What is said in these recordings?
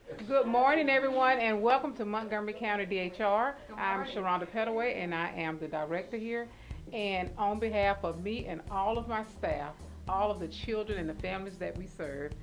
Good morning, everyone, and welcome to Montgomery County DHR. I'm Sharonda Pettaway, and I am the director here. And on behalf of me and all of my staff, all of the children and the families that we serve,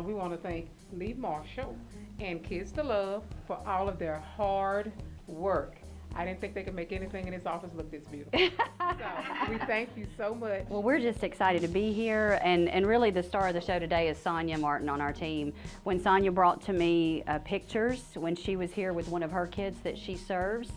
we want to thank Lee Marshall and Kids to Love for all of their hard work. I didn't think they could make anything in this office look this beautiful. So we thank you so much. Well, we're just excited to be here, and really the star of the show today is Sonia Martin on our team. When Sonia brought to me pictures when she was here with one of her kids that she serves,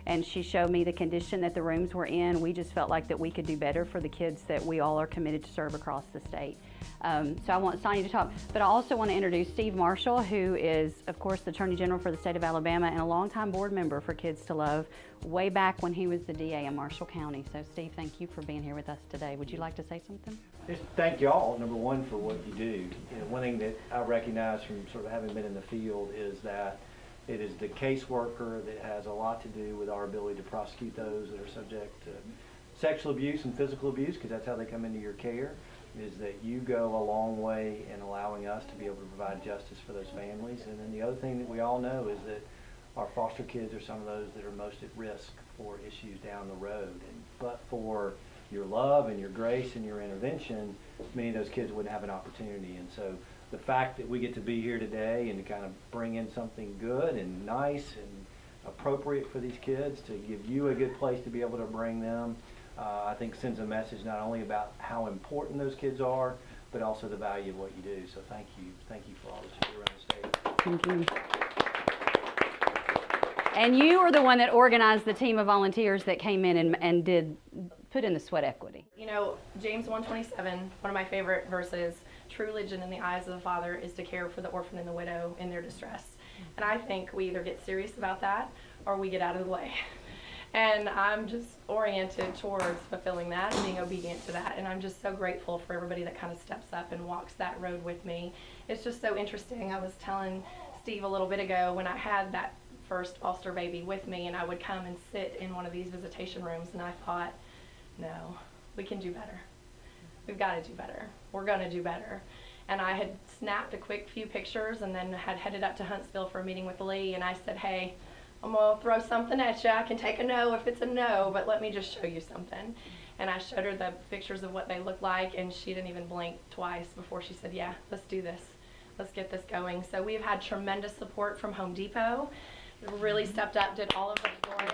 and she showed me the condition that the rooms were in, we just felt like that we could do better for the kids that we all are committed to serve across the state. So I want Sonia to talk, but I also want to introduce Steve Marshall, who is, of course, the Attorney General for the state of Alabama and a longtime board member for Kids to Love, way back when he was the DA in Marshall County. So Steve, thank you for being here with us today. Would you like to say something? Just thank y'all, number one, for what you do. You know, one thing that I recognize from sort of having been in the field is that it is the caseworker that has a lot to do with our ability to prosecute those that are subject to sexual abuse and physical abuse, because that's how they come into your care, is that you go a long way in allowing us to be able to provide justice for those families. And then the other thing that we all know is that our foster kids are some of those that are most at risk for issues down the road. And but for your love and your grace and your intervention, many of those kids wouldn't have an opportunity. And so the fact that we get to be here today and to kind of bring in something good and nice and appropriate for these kids, to give you a good place to be able to bring them, I think sends a message not only about how important those kids are, but also the value of what you do. So thank you for all that you do around the state. Thank you. And you are the one that organized the team of volunteers that came in and did put in the sweat equity. You know, James 1:27, one of my favorite verses, true religion in the eyes of the Father is to care for the orphan and the widow in their distress. And I think we either get serious about that or we get out of the way. And I'm just oriented towards fulfilling that and being obedient to that. And I'm just so grateful for everybody that kind of steps up and walks that road with me. It's just so interesting. I was telling Steve a little bit ago when I had that first foster baby with me, and I would come and sit in one of these visitation rooms, and I thought, no, we can do better. We've got to do better. We're going to do better. And I had snapped a quick few pictures and then had headed up to Huntsville for a meeting with Lee, and I said, hey, I'm going to throw something at you. I can take a no if it's a no, but let me just show you something. And I showed her the pictures of what they look like, and she didn't even blink twice before she said, yeah, let's do this. Let's get this going. So we've had tremendous support from Home Depot. Really stepped up, did all of the flooring.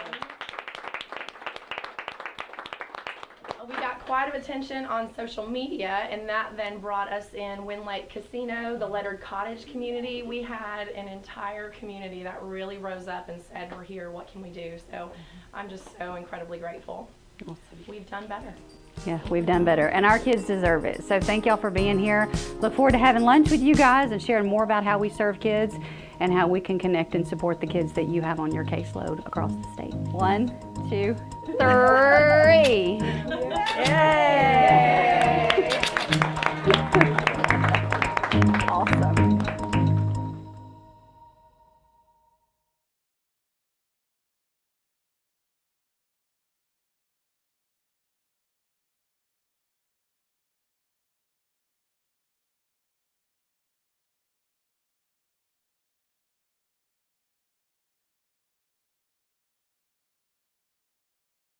We got quite a bit of attention on social media, and that then brought us in Wind Lake Casino, the Lettered Cottage community. We had an entire community that really rose up and said, we're here, what can we do? So I'm just so incredibly grateful. Awesome. We've done better. Yeah, we've done better, and our kids deserve it. So thank y'all for being here. Look forward to having lunch with you guys and sharing more about how we serve kids and how we can connect and support the kids that you have on your caseload across the state. 1, 2, 3. Yay!